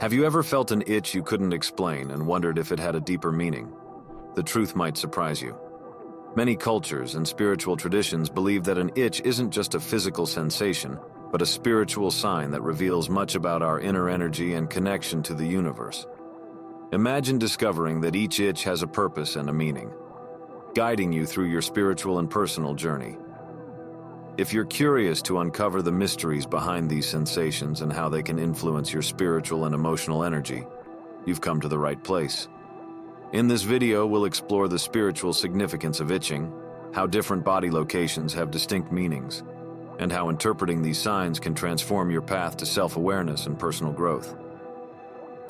Have you ever felt an itch you couldn't explain and wondered if it had a deeper meaning? The truth might surprise you. Many cultures and spiritual traditions believe that an itch isn't just a physical sensation, but a spiritual sign that reveals much about our inner energy and connection to the universe. Imagine discovering that each itch has a purpose and a meaning, guiding you through your spiritual and personal journey. If you're curious to uncover the mysteries behind these sensations and how they can influence your spiritual and emotional energy, you've come to the right place. In this video, we'll explore the spiritual significance of itching, how different body locations have distinct meanings, and how interpreting these signs can transform your path to self-awareness and personal growth.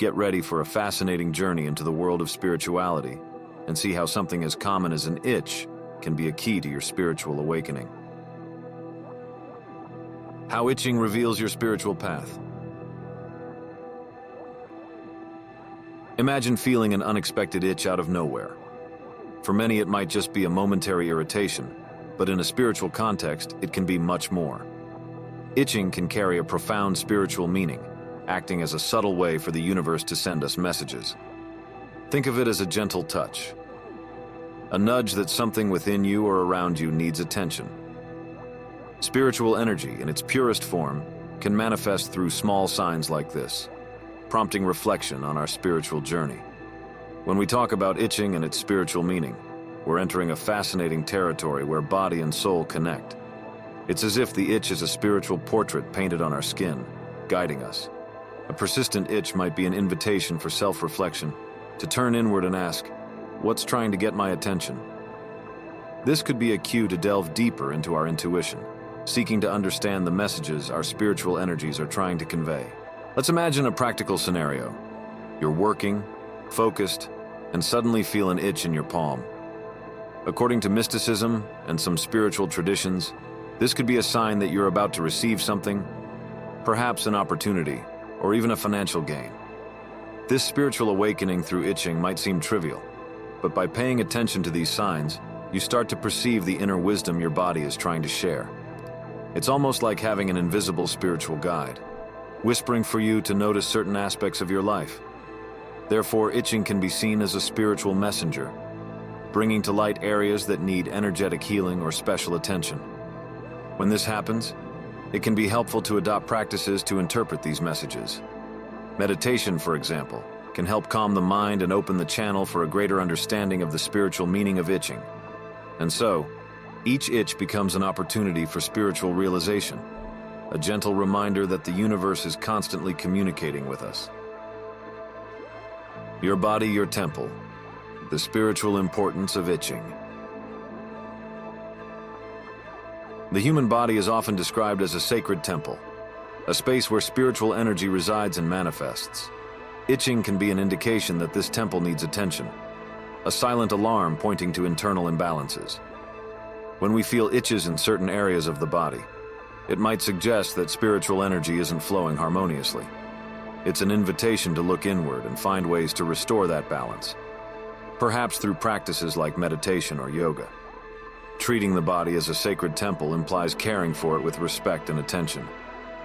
Get ready for a fascinating journey into the world of spirituality and see how something as common as an itch can be a key to your spiritual awakening. How itching reveals your spiritual path. Imagine feeling an unexpected itch out of nowhere. For many, it might just be a momentary irritation, but in a spiritual context, it can be much more. Itching can carry a profound spiritual meaning, acting as a subtle way for the universe to send us messages. Think of it as a gentle touch, a nudge that something within you or around you needs attention. Spiritual energy, in its purest form, can manifest through small signs like this, prompting reflection on our spiritual journey. When we talk about itching and its spiritual meaning, we're entering a fascinating territory where body and soul connect. It's as if the itch is a spiritual portrait painted on our skin, guiding us. A persistent itch might be an invitation for self-reflection, to turn inward and ask, what's trying to get my attention? This could be a cue to delve deeper into our intuition, seeking to understand the messages our spiritual energies are trying to convey. Let's imagine a practical scenario. You're working, focused, and suddenly feel an itch in your palm. According to mysticism and some spiritual traditions, this could be a sign that you're about to receive something, perhaps an opportunity, or even a financial gain. This spiritual awakening through itching might seem trivial, but by paying attention to these signs, you start to perceive the inner wisdom your body is trying to share. It's almost like having an invisible spiritual guide, whispering for you to notice certain aspects of your life. Therefore, itching can be seen as a spiritual messenger, bringing to light areas that need energetic healing or special attention. When this happens, it can be helpful to adopt practices to interpret these messages. Meditation, for example, can help calm the mind and open the channel for a greater understanding of the spiritual meaning of itching. And so, each itch becomes an opportunity for spiritual realization, a gentle reminder that the universe is constantly communicating with us. Your body, your temple. The spiritual importance of itching. The human body is often described as a sacred temple, a space where spiritual energy resides and manifests. Itching can be an indication that this temple needs attention, a silent alarm pointing to internal imbalances. When we feel itches in certain areas of the body, it might suggest that spiritual energy isn't flowing harmoniously. It's an invitation to look inward and find ways to restore that balance, perhaps through practices like meditation or yoga. Treating the body as a sacred temple implies caring for it with respect and attention,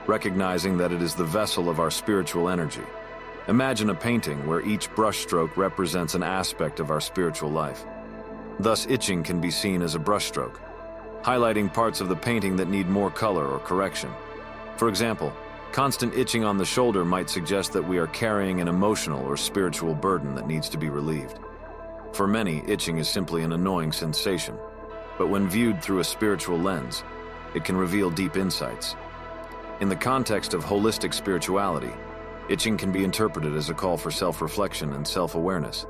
recognizing that it is the vessel of our spiritual energy. Imagine a painting where each brushstroke represents an aspect of our spiritual life. Thus, itching can be seen as a brushstroke, highlighting parts of the painting that need more color or correction. For example, constant itching on the shoulder might suggest that we are carrying an emotional or spiritual burden that needs to be relieved. For many, itching is simply an annoying sensation, but when viewed through a spiritual lens, it can reveal deep insights. In the context of holistic spirituality, itching can be interpreted as a call for self-reflection and self-awareness.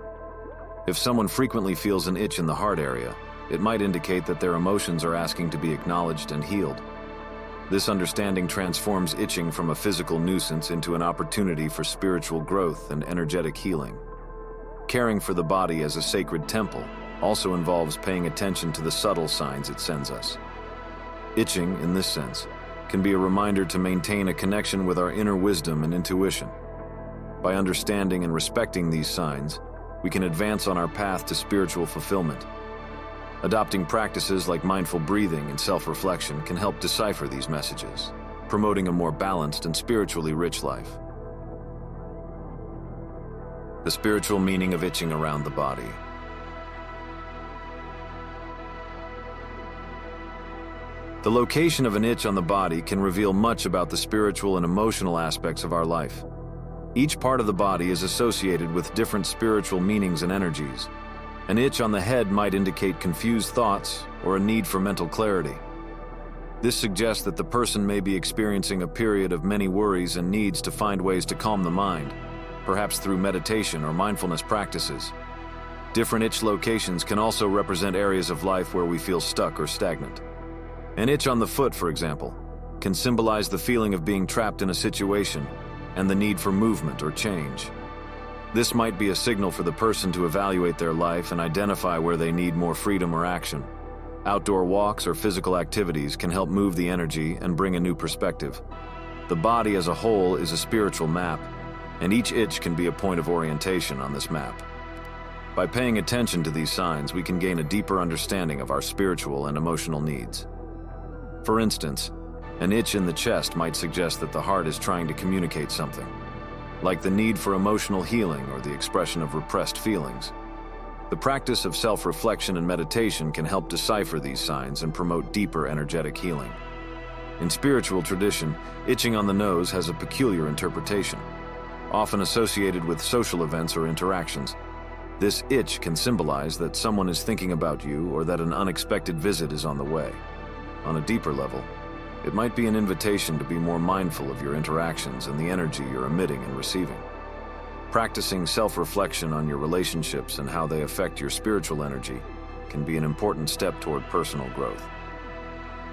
If someone frequently feels an itch in the heart area, it might indicate that their emotions are asking to be acknowledged and healed. This understanding transforms itching from a physical nuisance into an opportunity for spiritual growth and energetic healing. Caring for the body as a sacred temple also involves paying attention to the subtle signs it sends us. Itching, in this sense, can be a reminder to maintain a connection with our inner wisdom and intuition. By understanding and respecting these signs, we can advance on our path to spiritual fulfillment. Adopting practices like mindful breathing and self-reflection can help decipher these messages, promoting a more balanced and spiritually rich life. The spiritual meaning of itching around the body. The location of an itch on the body can reveal much about the spiritual and emotional aspects of our life. Each part of the body is associated with different spiritual meanings and energies. An itch on the head might indicate confused thoughts or a need for mental clarity. This suggests that the person may be experiencing a period of many worries and needs to find ways to calm the mind, perhaps through meditation or mindfulness practices. Different itch locations can also represent areas of life where we feel stuck or stagnant. An itch on the foot, for example, can symbolize the feeling of being trapped in a situation and the need for movement or change. This might be a signal for the person to evaluate their life and identify where they need more freedom or action. Outdoor walks or physical activities can help move the energy and bring a new perspective. The body as a whole is a spiritual map, and each itch can be a point of orientation on this map. By paying attention to these signs, we can gain a deeper understanding of our spiritual and emotional needs. For instance, an itch in the chest might suggest that the heart is trying to communicate something, like the need for emotional healing or the expression of repressed feelings. The practice of self-reflection and meditation can help decipher these signs and promote deeper energetic healing. In spiritual tradition, itching on the nose has a peculiar interpretation, often associated with social events or interactions. This itch can symbolize that someone is thinking about you or that an unexpected visit is on the way. On a deeper level, it might be an invitation to be more mindful of your interactions and the energy you're emitting and receiving. Practicing self-reflection on your relationships and how they affect your spiritual energy can be an important step toward personal growth.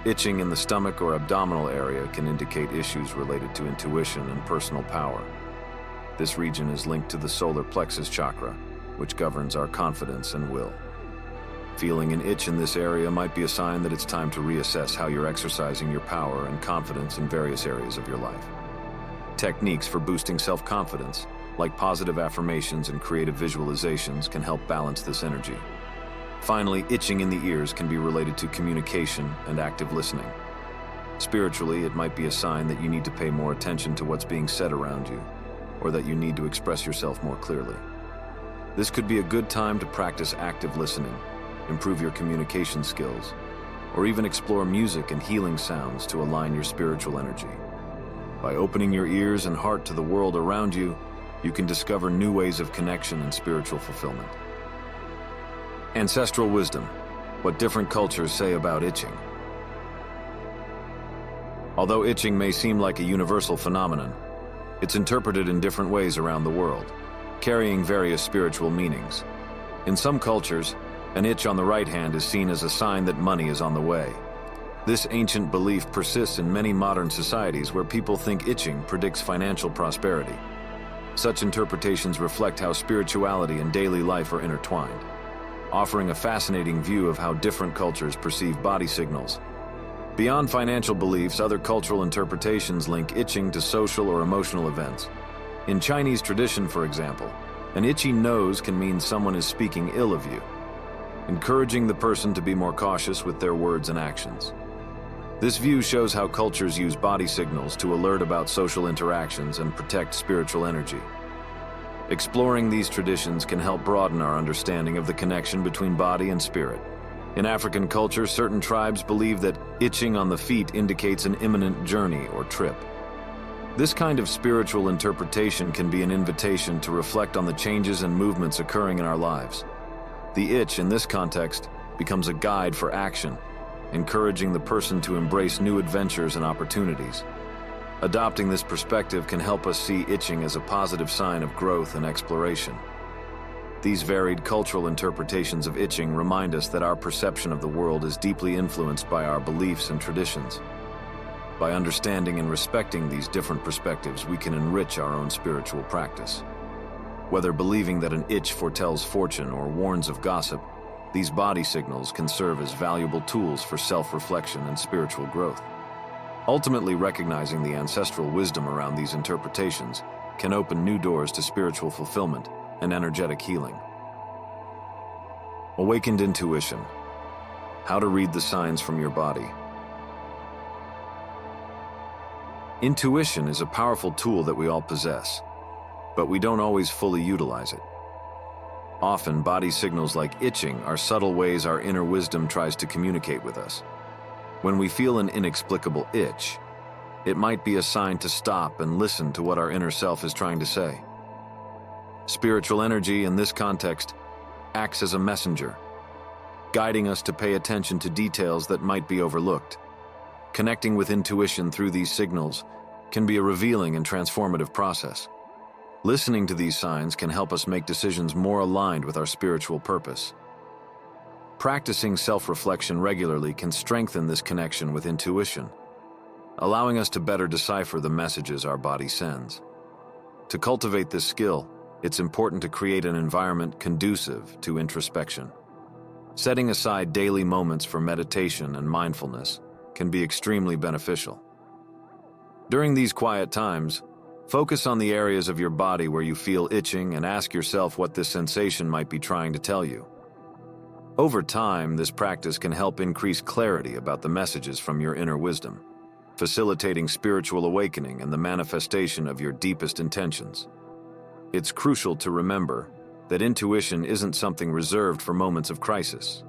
Itching in the stomach or abdominal area can indicate issues related to intuition and personal power. This region is linked to the solar plexus chakra, which governs our confidence and will. Feeling an itch in this area might be a sign that it's time to reassess how you're exercising your power and confidence in various areas of your life. Techniques for boosting self-confidence, like positive affirmations and creative visualizations, can help balance this energy. Finally, itching in the ears can be related to communication and active listening. Spiritually, it might be a sign that you need to pay more attention to what's being said around you, or that you need to express yourself more clearly. This could be a good time to practice active listening, improve your communication skills, or even explore music and healing sounds to align your spiritual energy. By opening your ears and heart to the world around you, you can discover new ways of connection and spiritual fulfillment. Ancestral wisdom: what different cultures say about itching. Although itching may seem like a universal phenomenon, it's interpreted in different ways around the world, carrying various spiritual meanings. In some cultures, an itch on the right hand is seen as a sign that money is on the way. This ancient belief persists in many modern societies where people think itching predicts financial prosperity. Such interpretations reflect how spirituality and daily life are intertwined, offering a fascinating view of how different cultures perceive body signals. Beyond financial beliefs, other cultural interpretations link itching to social or emotional events. In Chinese tradition, for example, an itchy nose can mean someone is speaking ill of you, encouraging the person to be more cautious with their words and actions. This view shows how cultures use body signals to alert about social interactions and protect spiritual energy. Exploring these traditions can help broaden our understanding of the connection between body and spirit. In African culture, certain tribes believe that itching on the feet indicates an imminent journey or trip. This kind of spiritual interpretation can be an invitation to reflect on the changes and movements occurring in our lives. The itch, in this context, becomes a guide for action, encouraging the person to embrace new adventures and opportunities. Adopting this perspective can help us see itching as a positive sign of growth and exploration. These varied cultural interpretations of itching remind us that our perception of the world is deeply influenced by our beliefs and traditions. By understanding and respecting these different perspectives, we can enrich our own spiritual practice. Whether believing that an itch foretells fortune or warns of gossip, these body signals can serve as valuable tools for self-reflection and spiritual growth. Ultimately, recognizing the ancestral wisdom around these interpretations can open new doors to spiritual fulfillment and energetic healing. Awakened intuition: how to read the signs from your body. Intuition is a powerful tool that we all possess, but we don't always fully utilize it. Often, body signals like itching are subtle ways our inner wisdom tries to communicate with us. When we feel an inexplicable itch, it might be a sign to stop and listen to what our inner self is trying to say. Spiritual energy, in this context, acts as a messenger, guiding us to pay attention to details that might be overlooked. Connecting with intuition through these signals can be a revealing and transformative process. Listening to these signs can help us make decisions more aligned with our spiritual purpose. Practicing self-reflection regularly can strengthen this connection with intuition, allowing us to better decipher the messages our body sends. To cultivate this skill, it's important to create an environment conducive to introspection. Setting aside daily moments for meditation and mindfulness can be extremely beneficial. During these quiet times, focus on the areas of your body where you feel itching and ask yourself what this sensation might be trying to tell you. Over time, this practice can help increase clarity about the messages from your inner wisdom, facilitating spiritual awakening and the manifestation of your deepest intentions. It's crucial to remember that intuition isn't something reserved for moments of crisis.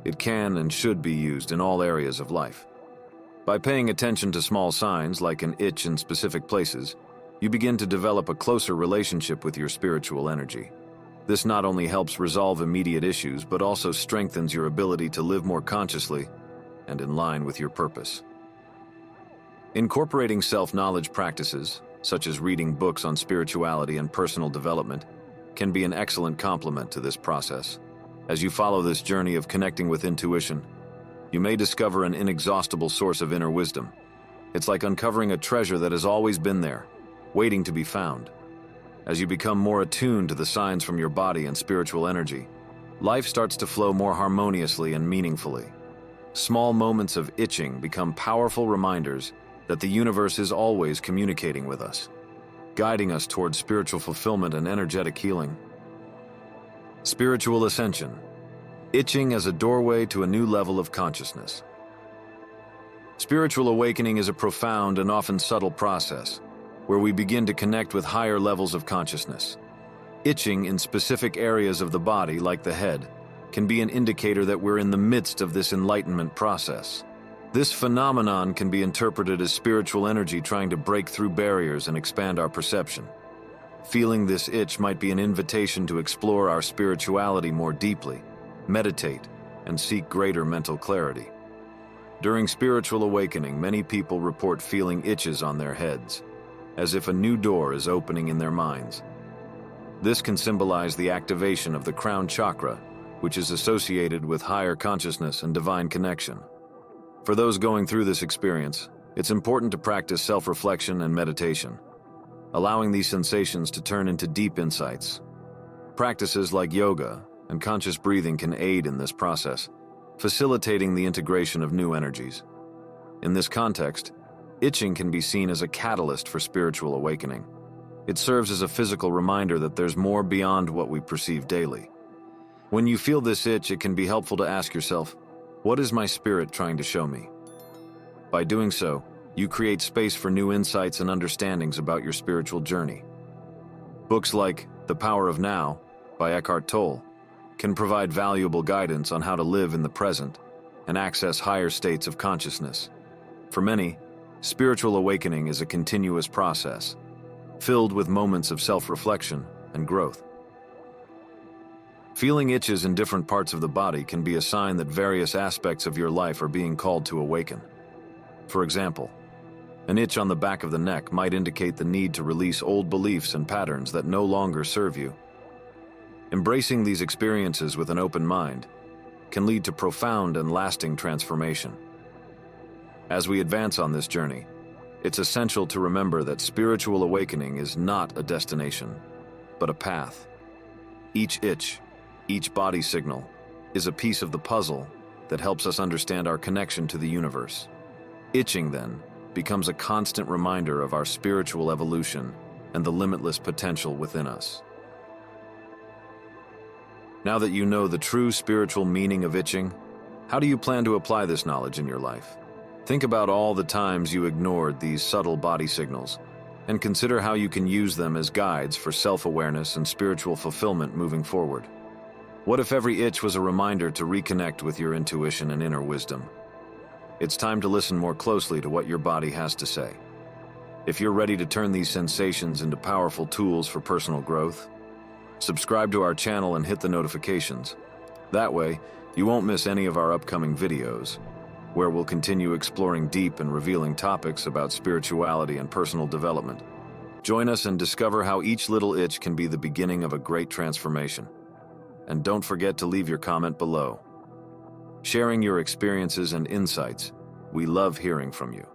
It can and should be used in all areas of life. By paying attention to small signs like an itch in specific places, you begin to develop a closer relationship with your spiritual energy. This not only helps resolve immediate issues, but also strengthens your ability to live more consciously and in line with your purpose. Incorporating self-knowledge practices, such as reading books on spirituality and personal development, can be an excellent complement to this process. As you follow this journey of connecting with intuition, you may discover an inexhaustible source of inner wisdom. It's like uncovering a treasure that has always been there, waiting to be found. As you become more attuned to the signs from your body and spiritual energy, life starts to flow more harmoniously and meaningfully. Small moments of itching become powerful reminders that the universe is always communicating with us, guiding us towards spiritual fulfillment and energetic healing. Spiritual ascension. Itching as a doorway to a new level of consciousness. Spiritual awakening is a profound and often subtle process where we begin to connect with higher levels of consciousness. Itching in specific areas of the body, like the head, can be an indicator that we're in the midst of this enlightenment process. This phenomenon can be interpreted as spiritual energy trying to break through barriers and expand our perception. Feeling this itch might be an invitation to explore our spirituality more deeply, meditate, and seek greater mental clarity. During spiritual awakening, many people report feeling itches on their heads, as if a new door is opening in their minds. This can symbolize the activation of the crown chakra, which is associated with higher consciousness and divine connection. For those going through this experience, it's important to practice self-reflection and meditation, allowing these sensations to turn into deep insights. Practices like yoga and conscious breathing can aid in this process, facilitating the integration of new energies. In this context, itching can be seen as a catalyst for spiritual awakening. It serves as a physical reminder that there's more beyond what we perceive daily. When you feel this itch, it can be helpful to ask yourself, what is my spirit trying to show me? By doing so, you create space for new insights and understandings about your spiritual journey. Books like The Power of Now by Eckhart Tolle can provide valuable guidance on how to live in the present and access higher states of consciousness. For many, spiritual awakening is a continuous process, filled with moments of self-reflection and growth. Feeling itches in different parts of the body can be a sign that various aspects of your life are being called to awaken. For example, an itch on the back of the neck might indicate the need to release old beliefs and patterns that no longer serve you. Embracing these experiences with an open mind can lead to profound and lasting transformation. As we advance on this journey, it's essential to remember that spiritual awakening is not a destination, but a path. Each itch, each body signal, is a piece of the puzzle that helps us understand our connection to the universe. Itching, then, becomes a constant reminder of our spiritual evolution and the limitless potential within us. Now that you know the true spiritual meaning of itching, how do you plan to apply this knowledge in your life? Think about all the times you ignored these subtle body signals, and consider how you can use them as guides for self-awareness and spiritual fulfillment moving forward. What if every itch was a reminder to reconnect with your intuition and inner wisdom? It's time to listen more closely to what your body has to say. If you're ready to turn these sensations into powerful tools for personal growth, subscribe to our channel and hit the notifications. That way, you won't miss any of our upcoming videos, where we'll continue exploring deep and revealing topics about spirituality and personal development. Join us and discover how each little itch can be the beginning of a great transformation. And don't forget to leave your comment below. Sharing your experiences and insights, we love hearing from you.